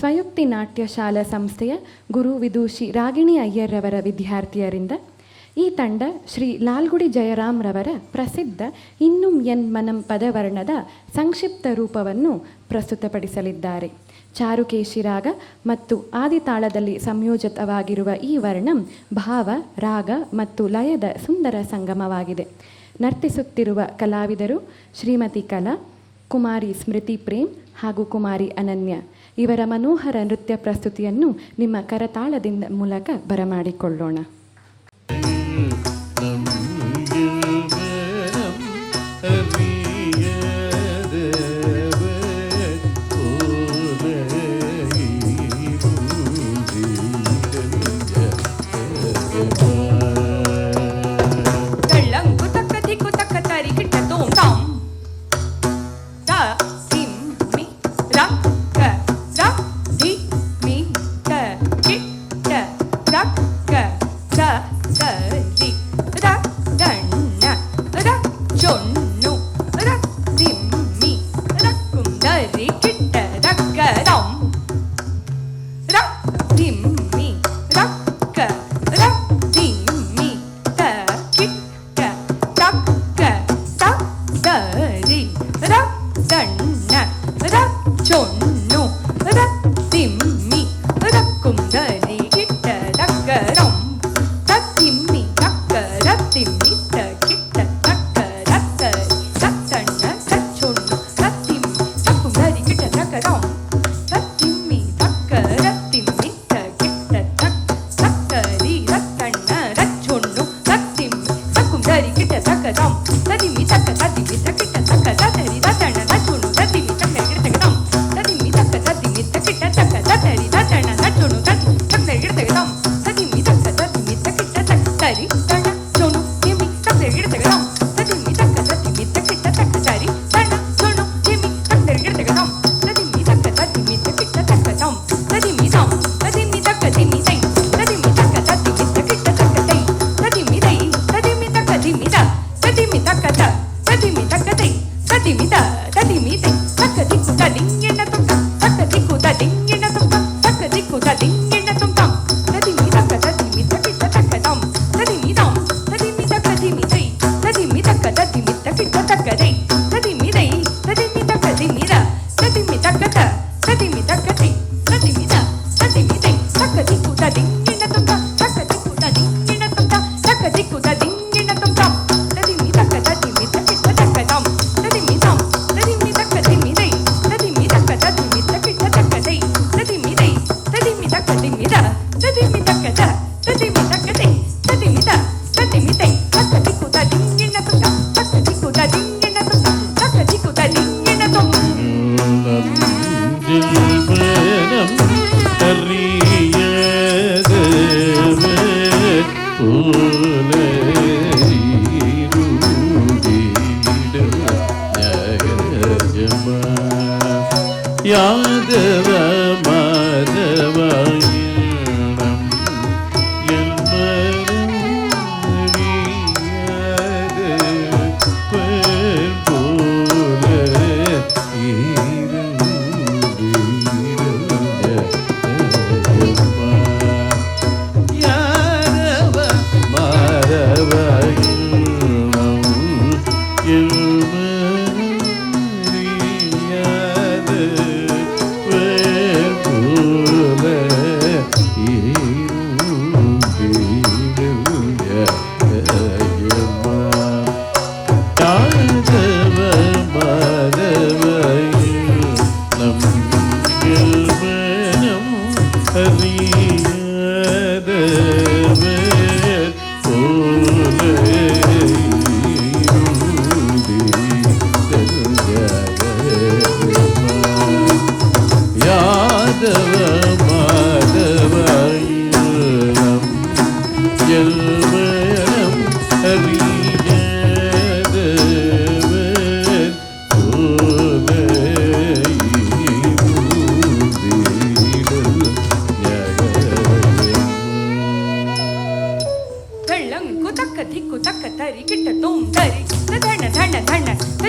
ಸ್ವಯುಕ್ತಿ ನಾಟ್ಯ ಶಾಲಾ ಸಂಸ್ಥೆಯ ಗುರು ವಿದೂಷಿ ರಾಗಿಣಿ ಅಯ್ಯರ್ರವರ ವಿದ್ಯಾರ್ಥಿಯರಿಂದ ಈ ತಂಡ ಶ್ರೀ ಲಾಲ್ಗುಡಿ ಜಯರಾಮ್ರವರ ಪ್ರಸಿದ್ಧ ಇನ್ನುಂ ಎನ್ ಮನಂ ಪದವರ್ಣದ ಸಂಕ್ಷಿಪ್ತ ರೂಪವನ್ನು ಪ್ರಸ್ತುತಪಡಿಸಲಿದ್ದಾರೆ. ಚಾರುಕೇಶಿ ರಾಗ ಮತ್ತು ಆದಿತಾಳದಲ್ಲಿ ಸಂಯೋಜಿತವಾಗಿರುವ ಈ ವರ್ಣಂ ಭಾವ, ರಾಗ ಮತ್ತು ಲಯದ ಸುಂದರ ಸಂಗಮವಾಗಿದೆ. ನರ್ತಿಸುತ್ತಿರುವ ಕಲಾವಿದರು ಶ್ರೀಮತಿ ಕಲಾ, ಕುಮಾರಿ ಸ್ಮೃತಿ ಪ್ರೇಮ್ ಹಾಗೂ ಕುಮಾರಿ ಅನನ್ಯ. ಇವರ ಮನೋಹರ ನೃತ್ಯ ಪ್ರಸ್ತುತಿಯನ್ನು ನಿಮ್ಮ ಕರತಾಳದಿಂದ ಮೂಲಕ ಬರಮಾಡಿಕೊಳ್ಳೋಣ.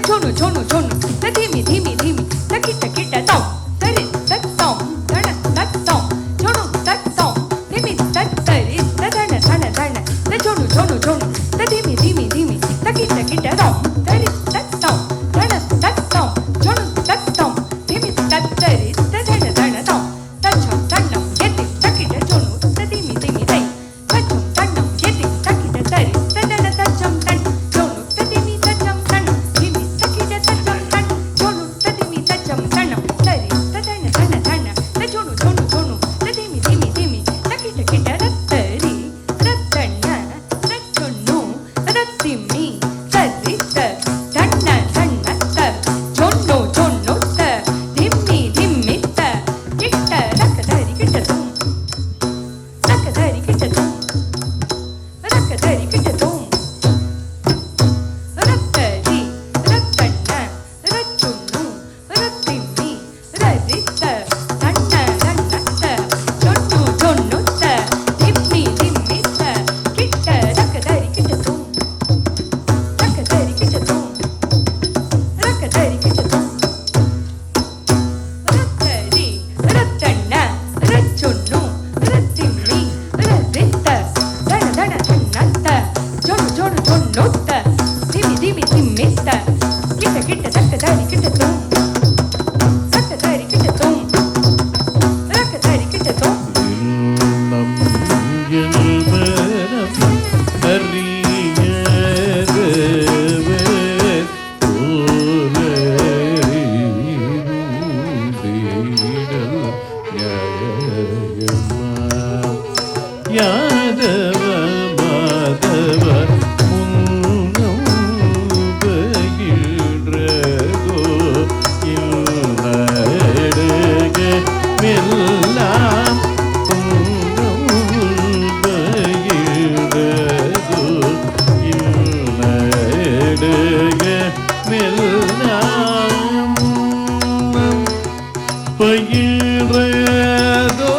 छोनू छोनू छोनू धीमी धीमी धीमी तकी तकी तम तरी तम धन யாதவ மாதவ முன்னம் பகிழ்றதோ இல்லடுக மெல்லாம் முன்னம் பகிழ்றதோ இல்லடுக மெல்லாம் பகிழ்றதோ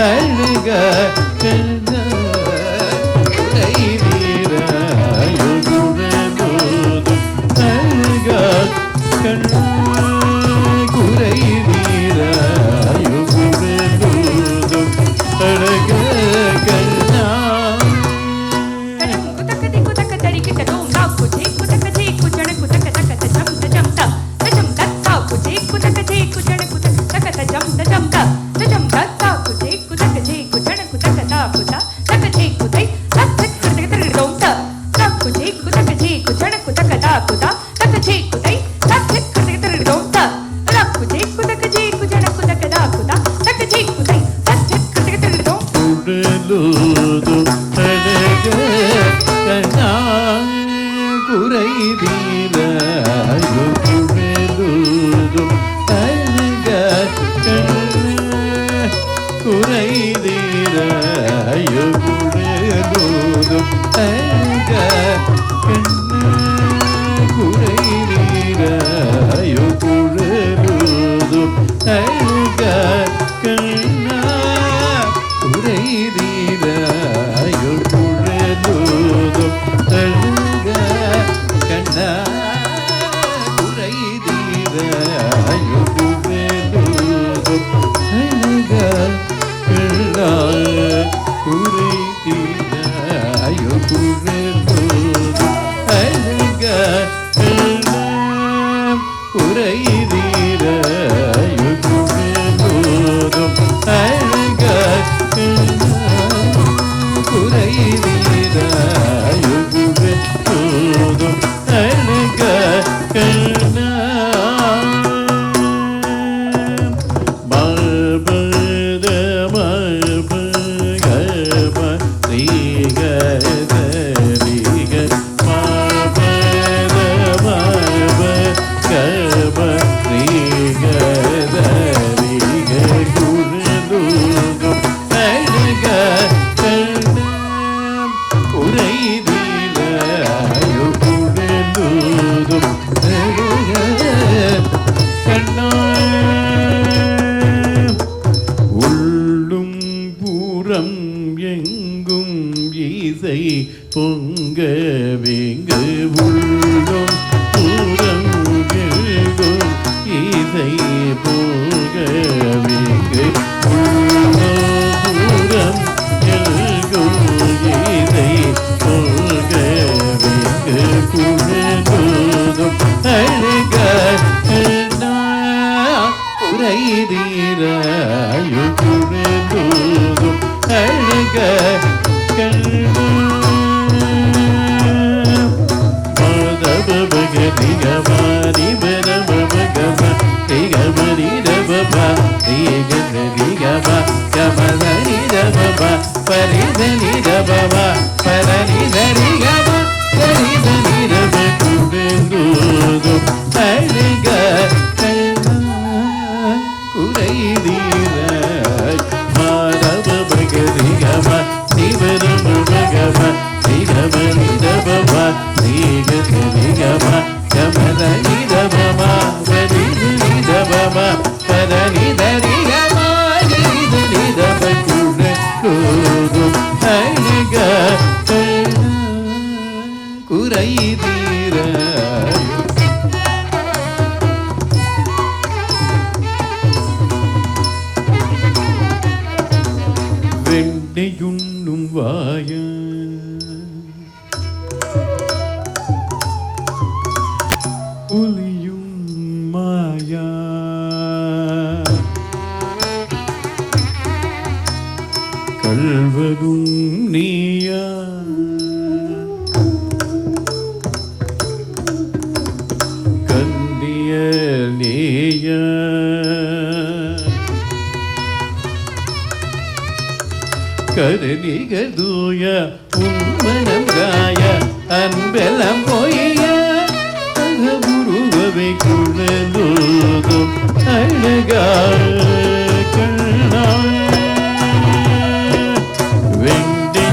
அழுக அழக கண்ண குறைதீராயோ குழலூதும் அழக கண்ண குறைதீராயோ குழலூதும் அழக கண்ண குறைதீராயோ குழலூதும் அழக கண்ண குறைதீராயோ குழலூதும் அழக கண்ண குறைதீராயோ குழலூதும் அழக கண்ண குறைதீராயோ குழலூதும் அழக கண்ண மபத மபகம ரீகதரிக மபத மபகம ரீகதரிக குழலூதும் அழக கண்ண குறைதீராயோ குழலூதும் அழக கண்ண உள்ளும் புறம் எங்கும் இசை பொங்க வெங்கு உள்ளும் புறம் எங்கும் இசை பொங்க வெங்கு உள்ளும் புறம் எங்கும் இசை பொங்க வெங்கு குழலூதும் அழக கண்ண குறைதீராயோ குழலூதும் அழக கண்ண மதபகதிகமாரி பரமபகம திகமரிதபப திகமரிதப கமலரிதபப பரிதனிதபப பரனிதரிகம சரிதனிதப குழலூதும் அழக கண்ண குறைதீராய் மாதபகதிகம திவரமபகம திகமரிதபப திகமரிகம கமலரிதபப பரிதனிதபப பரனிதரிகம சரிதனிதப குழலூதும் அழக கண்ண குறைதீராய் வெண்டையுண்ணும் வாய புலியும் மாயா கள்வரும் நீயா கண்டிய நேயா கருணிகதூய உன்மனம் காய அன்பெல்லாம் பொய்ய குருவை குழலூதும் அழக கண்ண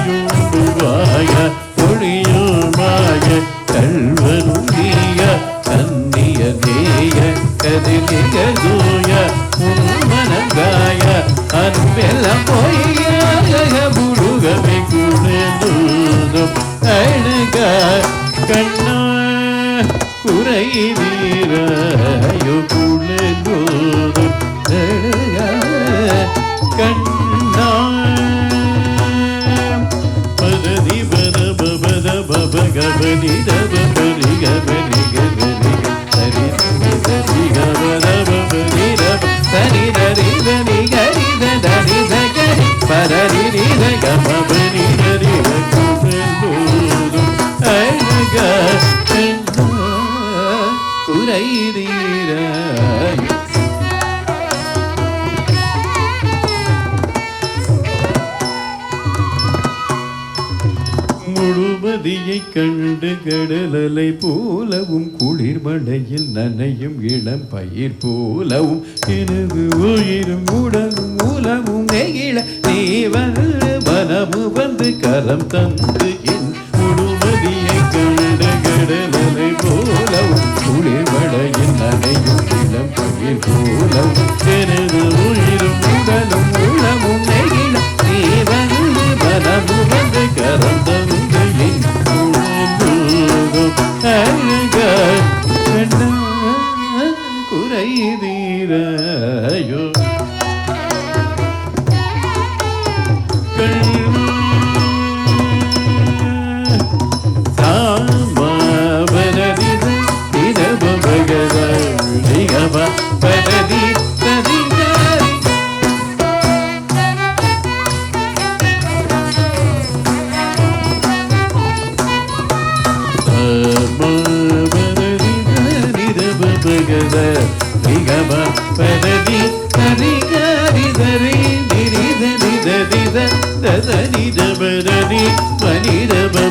வெண்டையுண்டுவாய பொழியுமாய கல்வரும் நீய கன்னிய தேய கருணிகதூய உன்மனம் காய அன்பெல்லாம் பொய்ய குருவை குழலூதும் அழக கண்ண குறைதீராயோ குழலூதும் அழக கண்ண பததி பத பபத பப கபதி தப பரி கபரி கபரி சரி சரி கபத பபதி தப சரி தரி தரி கரி தரி தரி பரரி ரி கபரி தரி குழலூதும் அழக கண்ண குறைதீராய் முழுமதியை கண்டு கடலலை போலவும் குளிர்மழையில் நனையும் இளம் பயிர் போலவும் எனது உயிரும் உடலும் உலவும் நெகிழ நீ வனமு வந்து கரம் தந்து என்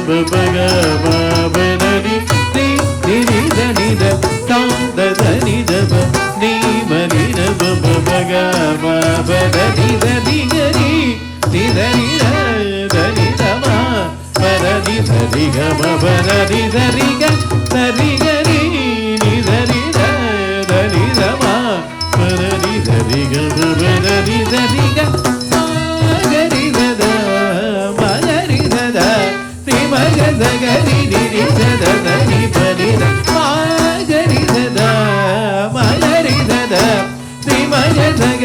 பகவனி நீ நித நித தாந்தத நிதப நீ மனித பகவனி ததிகரி நித நித தனிதமா பரதி சரிகம பரதி சரிக சரிகரி நிதரித தனிதமா பரதி சரிகம பரதி சரிக மகரித மகரித மகரி நிரித தனி பரித மகரித மகரித மகரி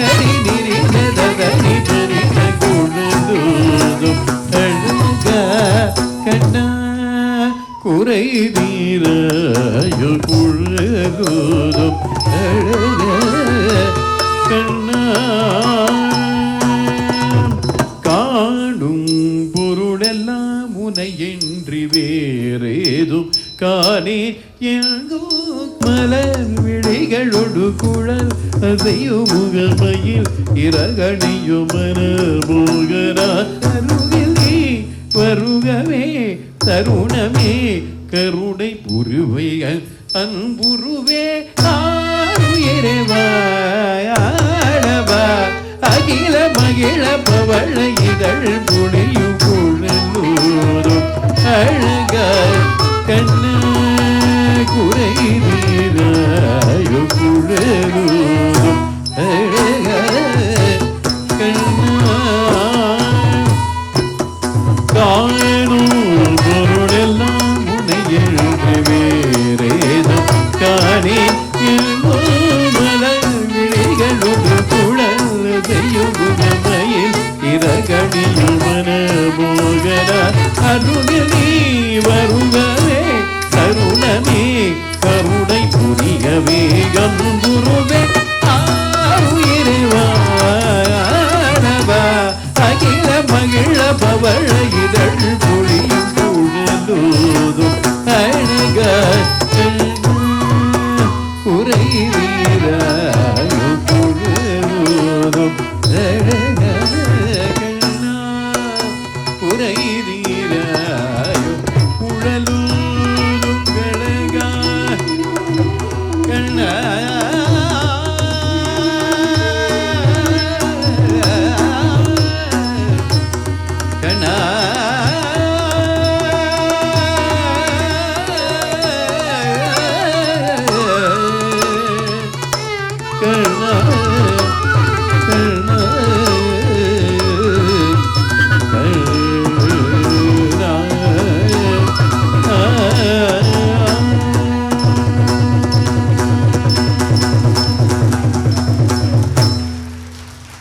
நிரித தனி பரித குழுதூதும் அழுக கண்ணா குறை வீராயு குழுதூதும் அழுக கண்ணா காணும் பொருளெல்லாம் முனையின்றி வேறேதும் காணே எங்கோ மலர் விழிகளொடு குழல் அசையும் முகமையில் இரகணியும் மனமோகரா அருகில் நீ வருகவே தருணமே கருணை புருவை அன்புருவே ஆளுயரவாயாடவா அகில மகிழ பவள இதழ் புளியும் குழலூரும் அழக கண்ண குறை வீராயு குழலூரும் அழக கண்ணா காணும் பொருளெல்லாம் முனையெழுந்து வேறேதும் காணே விழிகளொரு குழல் செய்யும் குணமையில் இரகணியும் மனமோகர அருகில் நீ வருகவே தருணமே கருணை புரியவே கம்புருவே ஆயிரவா அகில மகிழ பவள இதழ் புளியும் குழலூதும் அழக குறை வீராயு குழலூதும் அழக கண்ணா குறை வீராயு குழலூதும் கழக கண்ணா கண்ணா